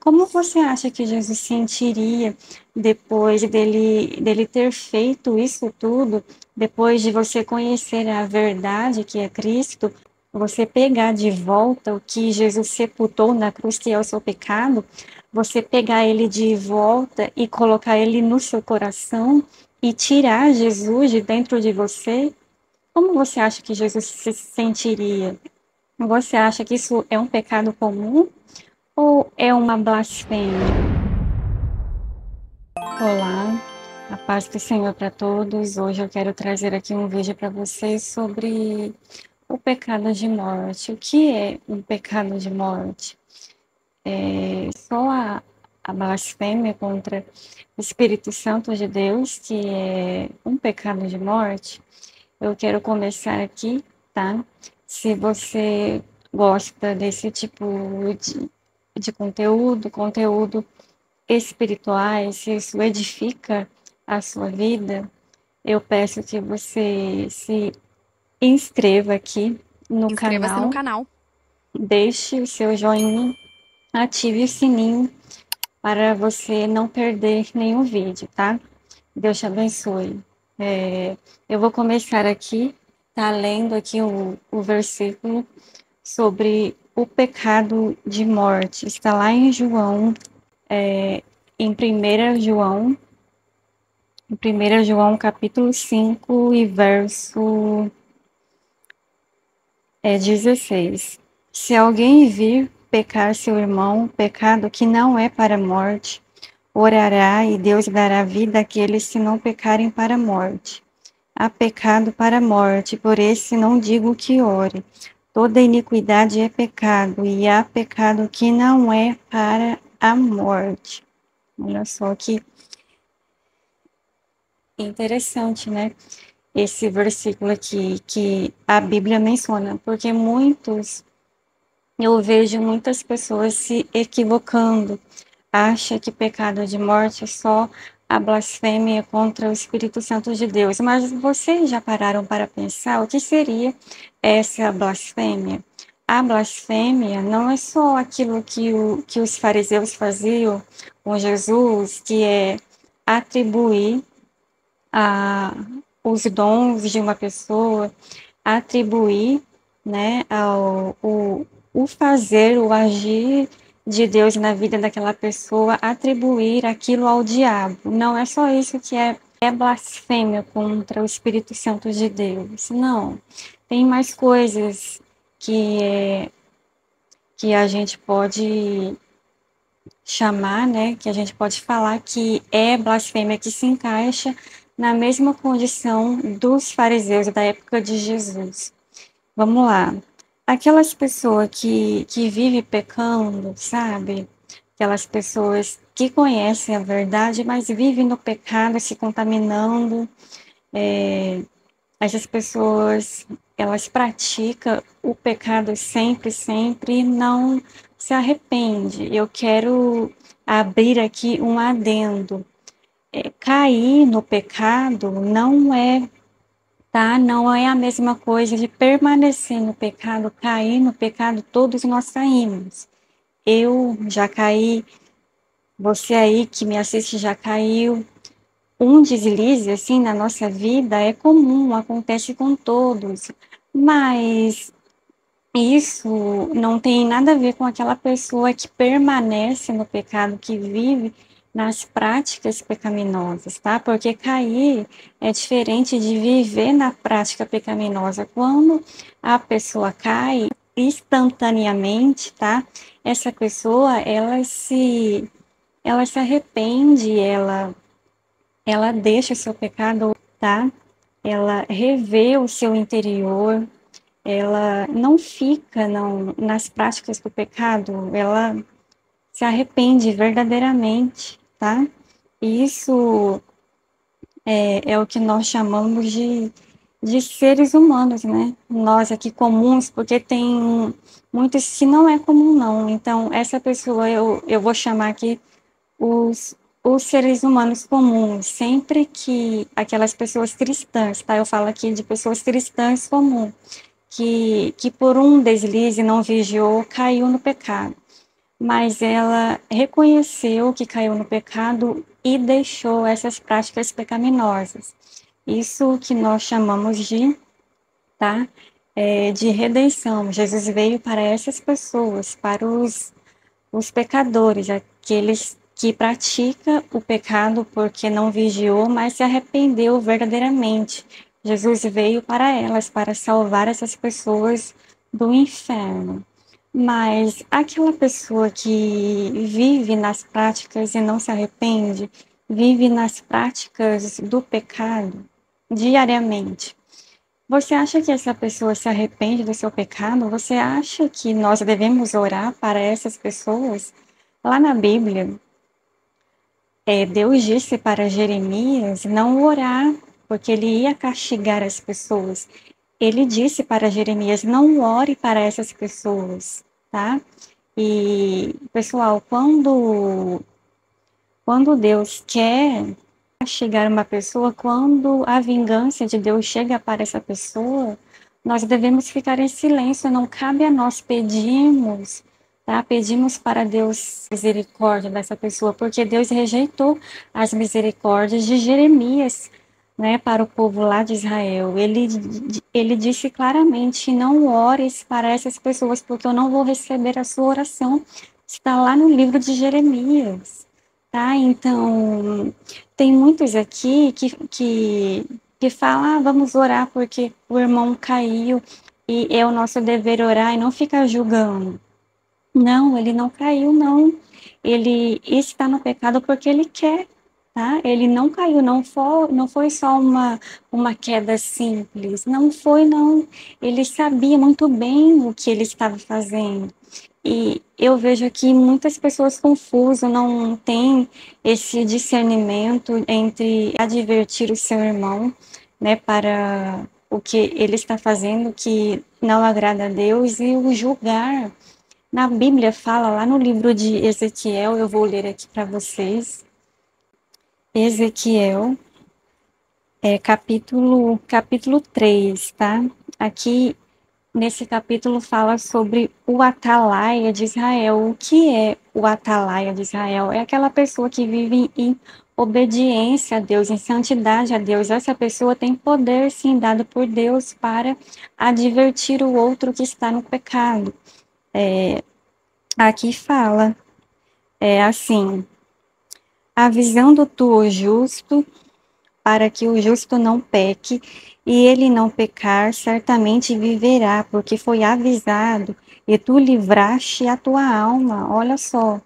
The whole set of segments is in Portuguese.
Como você acha que Jesus sentiria depois dele ter feito isso tudo, depois de você conhecer a verdade que é Cristo, você pegar de volta o que Jesus sepultou na cruz, que é o seu pecado, você pegar ele de volta e colocar ele no seu coração e tirar Jesus de dentro de você? Como você acha que Jesus se sentiria? Você acha que isso é um pecado comum ou é uma blasfêmia? Olá, a paz do Senhor para todos. Hoje eu quero trazer aqui um vídeo para vocês sobre o pecado de morte. O que é um pecado de morte? Só a blasfêmia contra o Espírito Santo de Deus, que é um pecado de morte. Eu quero começar aqui, tá? Se você gosta desse tipo de conteúdo espirituais, se isso edifica a sua vida, eu peço que você se inscreva aqui no Inscreva-se no canal, canal. deixe o seu joinha, ative o sininho para você não perder nenhum vídeo, tá? Deus te abençoe. Eu vou começar aqui, tá? Lendo aqui o versículo sobre o pecado de morte. Está lá em João, em 1 João capítulo 5 e verso 16. Se alguém vir pecar seu irmão, pecado que não é para a morte, orará e Deus dará vida àqueles que não pecarem para a morte. Há pecado para a morte, por esse não digo que ore. Toda iniquidade é pecado, e há pecado que não é para a morte. Olha só que interessante, né? Esse versículo aqui que a Bíblia menciona, porque eu vejo muitas pessoas se equivocando, acha que pecado de morte é só a blasfêmia contra o Espírito Santo de Deus, mas vocês já pararam para pensar o que seria essa blasfêmia? A blasfêmia não é só aquilo que os fariseus faziam com Jesus, que é atribuir a, os dons de uma pessoa, atribuir, né, o fazer, o agir de Deus na vida daquela pessoa, atribuir aquilo ao diabo. Não é só isso que é blasfêmia contra o Espírito Santo de Deus. Não. Tem mais coisas que, que a gente pode chamar, né, que a gente pode falar que é blasfêmia, que se encaixa na mesma condição dos fariseus da época de Jesus. Vamos lá. Aquelas pessoas que vivem pecando, sabe? Aquelas pessoas que conhecem a verdade, mas vivem no pecado, se contaminando. Essas pessoas, elas praticam o pecado sempre, sempre e não se arrepende. Eu quero abrir aqui um adendo. Cair no pecado não é, tá? Não é a mesma coisa de permanecer no pecado, cair no pecado, todos nós caímos. Eu já caí, você aí que me assiste já caiu. Um deslize assim na nossa vida é comum, acontece com todos, mas isso não tem nada a ver com aquela pessoa que permanece no pecado, que vive nas práticas pecaminosas, tá? Porque cair é diferente de viver na prática pecaminosa. Quando a pessoa cai instantaneamente, tá? Essa pessoa, ela se arrepende, ela deixa o seu pecado, tá? Ela revê o seu interior, ela não fica não, nas práticas do pecado, ela se arrepende verdadeiramente, tá? E isso é o que nós chamamos de seres humanos, né? Nós aqui comuns, porque tem muitos que não é comum, não. Então, essa pessoa eu vou chamar aqui os, os seres humanos comuns, sempre que aquelas pessoas cristãs, tá? Eu falo aqui de pessoas cristãs comuns, que por um deslize não vigiou, caiu no pecado. mas ela reconheceu que caiu no pecado e deixou essas práticas pecaminosas. Isso que nós chamamos de, tá? De redenção. Jesus veio para essas pessoas, para os pecadores, aqueles que pratica o pecado porque não vigiou, mas se arrependeu verdadeiramente. Jesus veio para elas, para salvar essas pessoas do inferno. Mas aquela pessoa que vive nas práticas e não se arrepende, vive nas práticas do pecado diariamente. Você acha que essa pessoa se arrepende do seu pecado? Você acha que nós devemos orar para essas pessoas? Lá na Bíblia, Deus disse para Jeremias não orar, porque ele ia castigar as pessoas. Ele disse para Jeremias: não ore para essas pessoas, tá? E, pessoal, quando Deus quer castigar uma pessoa, quando a vingança de Deus chega para essa pessoa, nós devemos ficar em silêncio, não cabe a nós pedirmos, tá? Pedimos para Deus misericórdia dessa pessoa, porque Deus rejeitou as misericórdias de Jeremias, né, para o povo lá de Israel. Ele disse claramente: não ores para essas pessoas, porque eu não vou receber a sua oração. Está lá no livro de Jeremias, tá? Então, tem muitos aqui que falam: vamos orar porque o irmão caiu e é o nosso dever orar e não ficar julgando. Não, ele não caiu, não. Ele está no pecado porque ele quer, tá? Ele não caiu, não foi só uma queda simples, não foi, não. Ele sabia muito bem o que ele estava fazendo. E eu vejo aqui muitas pessoas confusas, não têm esse discernimento entre advertir o seu irmão, né, para o que ele está fazendo que não agrada a Deus e o julgar. Na Bíblia fala lá no livro de Ezequiel, eu vou ler aqui para vocês. Ezequiel, capítulo 3, tá? Aqui nesse capítulo fala sobre o atalaia de Israel. O que é o atalaia de Israel? É aquela pessoa que vive em obediência a Deus, em santidade a Deus. Essa pessoa tem poder, sim, dado por Deus para advertir o outro que está no pecado. Aqui fala, assim: avisando tu o justo, para que o justo não peque, e ele não pecar, certamente viverá, porque foi avisado, e tu livraste a tua alma. Olha só,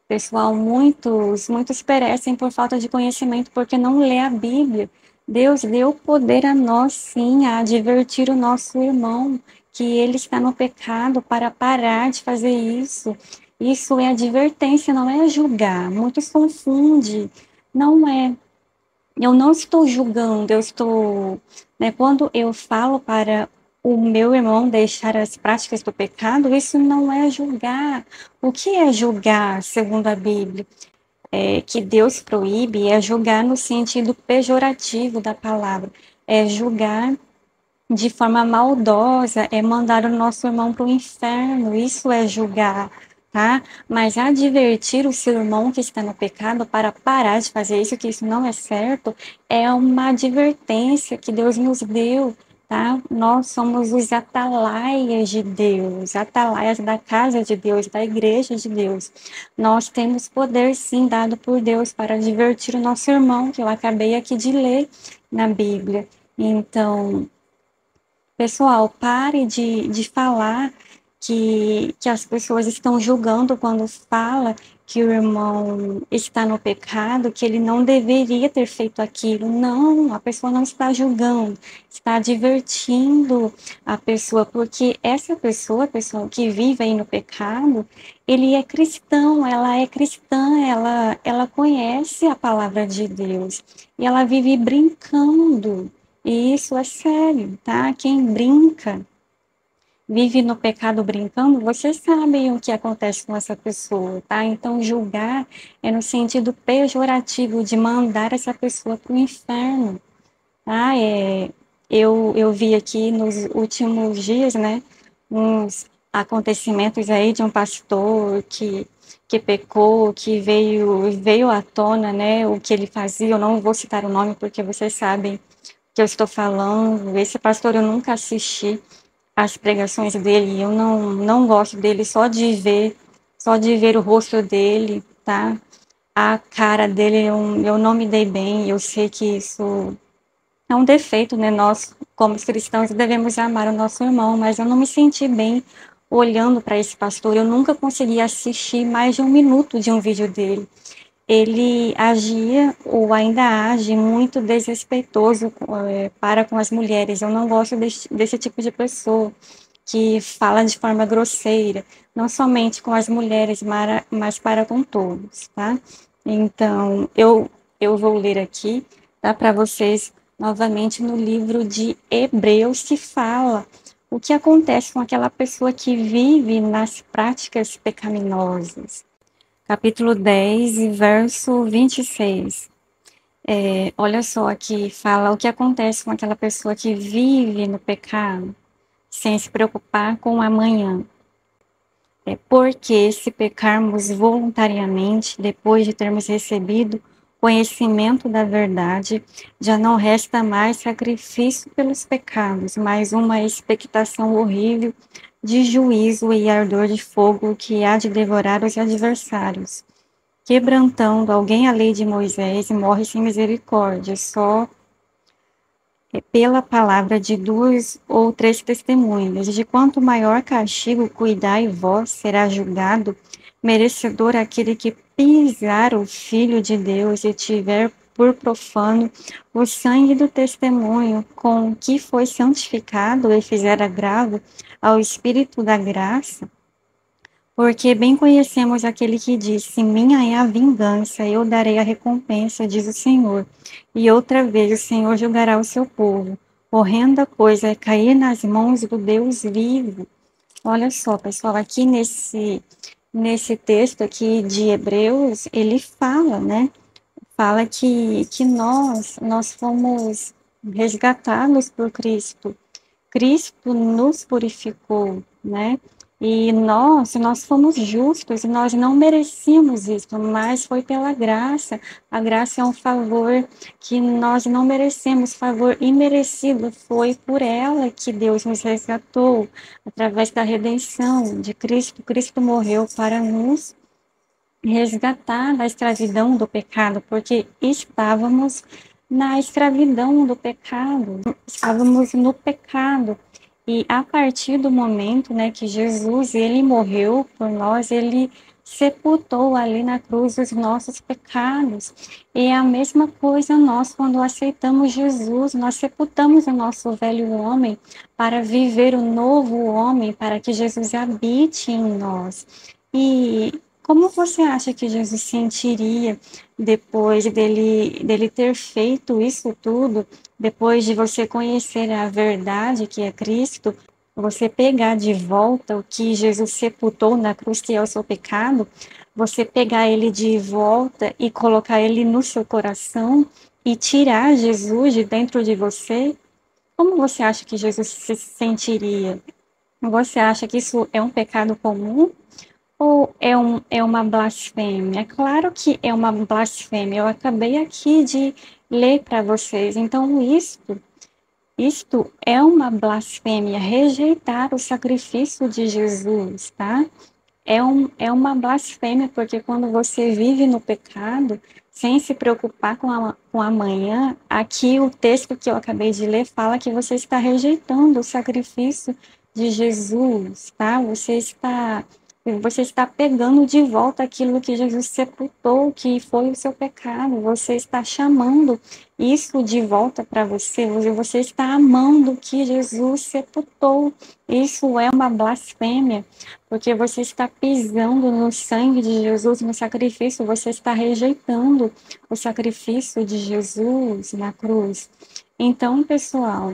pessoal, muitos perecem por falta de conhecimento, porque não lê a Bíblia. Deus deu poder a nós, sim, a advertir o nosso irmão que ele está no pecado para parar de fazer isso. Isso é advertência, não é julgar. Muitos confundem. Não é. Eu não estou julgando, eu estou, né, quando eu falo para o meu irmão deixar as práticas do pecado, isso não é julgar. O que é julgar, segundo a Bíblia? Que Deus proíbe é julgar no sentido pejorativo da palavra, é julgar de forma maldosa, é mandar o nosso irmão para o inferno, isso é julgar, tá? Mas advertir o seu irmão que está no pecado para parar de fazer isso, que isso não é certo, é uma advertência que Deus nos deu, tá? Nós somos os atalaias de Deus, atalaias da casa de Deus, da igreja de Deus. Nós temos poder, sim, dado por Deus para advertir o nosso irmão, que eu acabei aqui de ler na Bíblia. Então, pessoal, pare de falar que as pessoas estão julgando quando fala que o irmão está no pecado, que ele não deveria ter feito aquilo. Não, a pessoa não está julgando, está advertindo a pessoa, porque essa pessoa, pessoal, que vive aí no pecado, ele é cristão, ela é cristã, ela conhece a palavra de Deus e ela vive brincando. E isso é sério, tá? Quem brinca, vive no pecado brincando, vocês sabem o que acontece com essa pessoa, tá? Então, julgar é no sentido pejorativo de mandar essa pessoa para o inferno, tá? Eu vi aqui nos últimos dias, né, uns acontecimentos aí de um pastor que pecou, que veio à tona, né, o que ele fazia. Eu não vou citar o nome porque vocês sabem que eu estou falando. Esse pastor eu nunca assisti as pregações dele, eu não gosto dele só de ver o rosto dele, tá? A cara dele eu não me dei bem, eu sei que isso é um defeito, né? Nós, como cristãos, devemos amar o nosso irmão, mas eu não me senti bem olhando para esse pastor. Eu nunca consegui assistir mais de um minuto de um vídeo dele. Ele agia ou ainda age muito desrespeitoso para com as mulheres. Eu não gosto desse tipo de pessoa que fala de forma grosseira, não somente com as mulheres, mas para com todos, tá? Então, eu vou ler aqui, tá, para vocês novamente no livro de Hebreus, que fala o que acontece com aquela pessoa que vive nas práticas pecaminosas. Capítulo 10, verso 26. Olha só, aqui fala o que acontece com aquela pessoa que vive no pecado sem se preocupar com o amanhã. Porque se pecarmos voluntariamente, depois de termos recebido conhecimento da verdade, já não resta mais sacrifício pelos pecados, mas uma expectação horrível de juízo e ardor de fogo que há de devorar os adversários. Quebrantando alguém a lei de Moisés e morre sem misericórdia, só pela palavra de duas ou três testemunhas. De quanto maior castigo cuidai vós, será julgado, merecedor aquele que pisar o Filho de Deus e tiver por profano o sangue do testemunho com que foi santificado e fizer agravo ao Espírito da graça. Porque bem conhecemos aquele que disse: Minha é a vingança, eu darei a recompensa, diz o Senhor. E outra vez o Senhor julgará o seu povo. Horrenda coisa é cair nas mãos do Deus vivo. Olha só, pessoal, aqui nesse texto aqui de Hebreus, ele fala, né? Fala que nós fomos resgatados por Cristo. Cristo nos purificou, né? E nós fomos justos, e nós não merecíamos isso, mas foi pela graça. A graça é um favor que nós não merecemos, favor imerecido. Foi por ela que Deus nos resgatou, através da redenção de Cristo. Cristo morreu para nos resgatar da escravidão do pecado, porque estávamos na escravidão do pecado, estávamos no pecado. E a partir do momento, né, que Jesus, ele morreu por nós, ele sepultou ali na cruz os nossos pecados. E é a mesma coisa nós, quando aceitamos Jesus, nós sepultamos o nosso velho homem para viver o novo homem, para que Jesus habite em nós. E como você acha que Jesus sentiria depois dele ter feito isso tudo, depois de você conhecer a verdade que é Cristo, você pegar de volta o que Jesus sepultou na cruz, que é o seu pecado, você pegar ele de volta e colocar ele no seu coração e tirar Jesus de dentro de você? Como você acha que Jesus se sentiria? Você acha que isso é um pecado comum? Ou é uma blasfêmia? É claro que é uma blasfêmia. Eu acabei aqui de ler para vocês. Então, isto é uma blasfêmia, rejeitar o sacrifício de Jesus, tá? É uma blasfêmia, porque quando você vive no pecado, sem se preocupar com amanhã, aqui o texto que eu acabei de ler fala que você está rejeitando o sacrifício de Jesus, tá? Você está pegando de volta aquilo que Jesus sepultou, que foi o seu pecado. Você está chamando isso de volta para você. Você está amando o que Jesus sepultou. Isso é uma blasfêmia, porque você está pisando no sangue de Jesus, no sacrifício. Você está rejeitando o sacrifício de Jesus na cruz. Então, pessoal,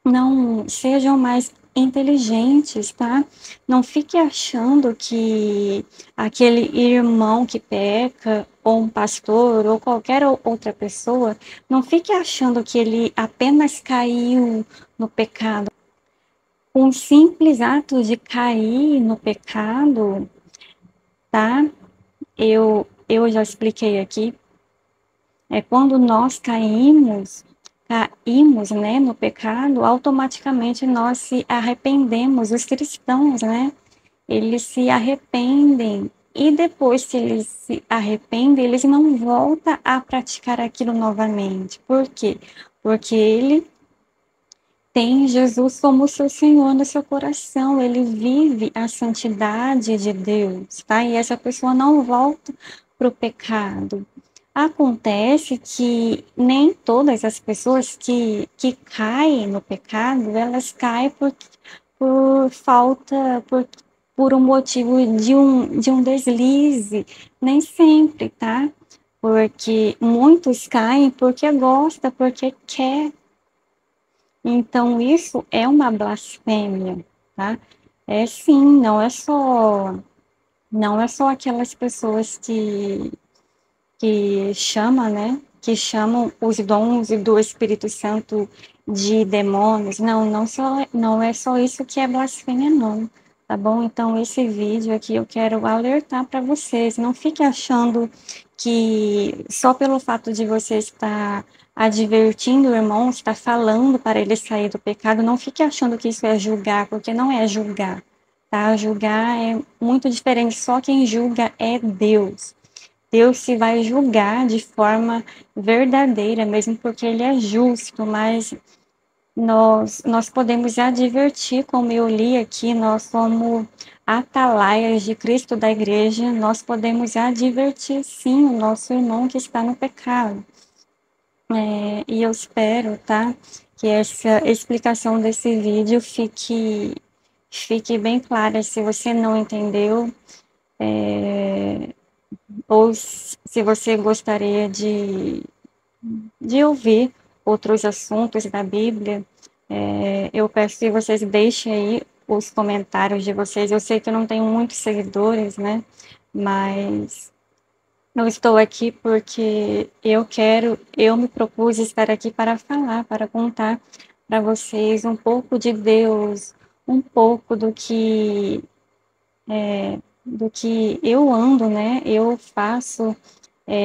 não sejam mais inteligentes, tá? Não fique achando que aquele irmão que peca, ou um pastor, ou qualquer outra pessoa, não fique achando que ele apenas caiu no pecado. com o simples ato de cair no pecado, tá? Eu já expliquei aqui, quando nós caímos, né, no pecado, automaticamente nós se arrependemos. Os cristãos, né, eles se arrependem e depois que eles se arrependem, eles não voltam a praticar aquilo novamente. Por quê? Porque ele tem Jesus como seu Senhor no seu coração, ele vive a santidade de Deus, tá? E essa pessoa não volta para o pecado. Acontece que nem todas as pessoas que caem no pecado, elas caem por falta, por um motivo de um deslize, nem sempre, tá? Porque muitos caem porque gosta, porque quer. Então, isso é uma blasfêmia, tá? É sim, não é só aquelas pessoas que chamam, né? Que chamam os dons do Espírito Santo de demônios. Não é só isso que é blasfêmia, não. Tá bom? Então, esse vídeo aqui eu quero alertar para vocês. Não fique achando que só pelo fato de você estar advertindo o irmão, estar falando para ele sair do pecado, não fique achando que isso é julgar, porque não é julgar. Tá? Julgar é muito diferente. Só quem julga é Deus. Deus se vai julgar de forma verdadeira, mesmo porque ele é justo, mas nós podemos advertir, como eu li aqui, nós somos atalaias de Cristo da igreja, nós podemos advertir sim o nosso irmão que está no pecado. E eu espero, tá, que essa explicação desse vídeo fique bem clara. Se você não entendeu, ou se você gostaria de ouvir outros assuntos da Bíblia, eu peço que vocês deixem aí os comentários de vocês. Eu sei que eu não tenho muitos seguidores, né? Mas eu estou aqui porque eu me propus estar aqui para falar, para contar para vocês um pouco de Deus, um pouco do que eu ando, né? Eu faço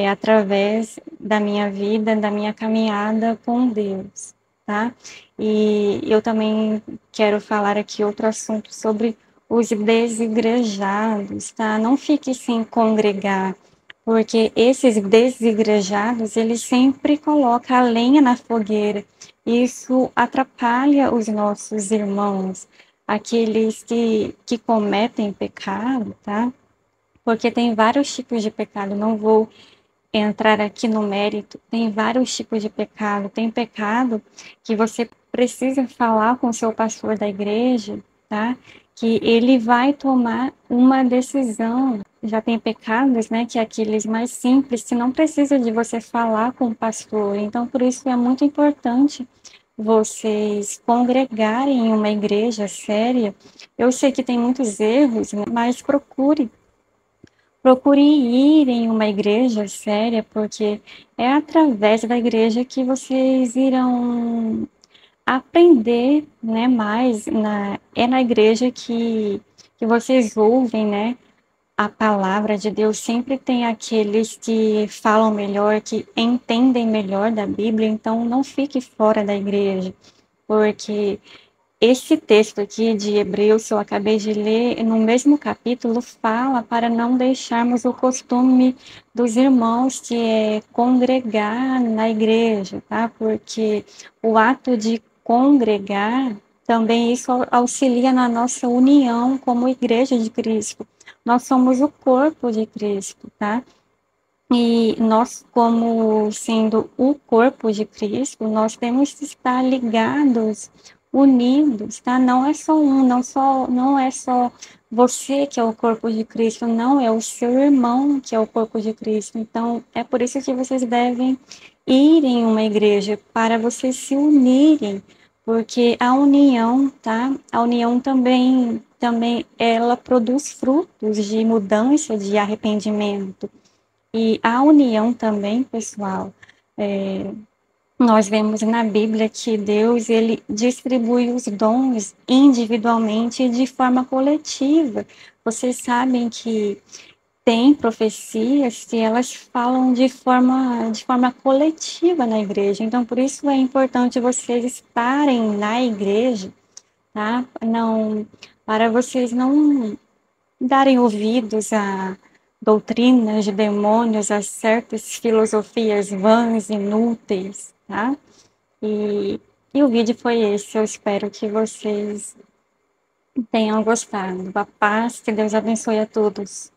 através da minha vida, da minha caminhada com Deus, tá? E eu também quero falar aqui outro assunto sobre os desigrejados, tá? Não fique sem congregar, porque esses desigrejados, eles sempre colocam a lenha na fogueira. Isso atrapalha os nossos irmãos, aqueles que cometem pecado, tá? Porque tem vários tipos de pecado, não vou entrar aqui no mérito, tem vários tipos de pecado. Tem pecado que você precisa falar com o seu pastor da igreja, tá? Que ele vai tomar uma decisão. Já tem pecados, né, que é aqueles mais simples, que não precisa de você falar com o pastor. Então, por isso é muito importante vocês congregarem em uma igreja séria. Eu sei que tem muitos erros, né, mas procure ir em uma igreja séria, porque é através da igreja que vocês irão aprender, né, mais. É na igreja que vocês ouvem, né, a palavra de Deus. Sempre tem aqueles que falam melhor, que entendem melhor da Bíblia, então não fique fora da igreja, porque esse texto aqui de Hebreus, que eu acabei de ler, no mesmo capítulo, fala para não deixarmos o costume dos irmãos, que é congregar na igreja, tá? Porque o ato de congregar, também isso auxilia na nossa união como igreja de Cristo. Nós somos o corpo de Cristo, tá? E nós, como sendo o corpo de Cristo, nós temos que estar ligados, unidos, tá? Não é só não é só você que é o corpo de Cristo, não, é o seu irmão que é o corpo de Cristo. Então, é por isso que vocês devem ir em uma igreja, para vocês se unirem, porque a união, tá? A união também ela produz frutos de mudança, de arrependimento. E a união também, pessoal, Nós vemos na Bíblia que Deus, ele distribui os dons individualmente e de forma coletiva. Vocês sabem que tem profecias que elas falam de forma coletiva na igreja, então por isso é importante vocês estarem na igreja, tá? Não, para vocês não darem ouvidos a doutrinas de demônios, a certas filosofias vãs, inúteis, tá? E, e o vídeo foi esse. Eu espero que vocês tenham gostado. A paz, que Deus abençoe a todos.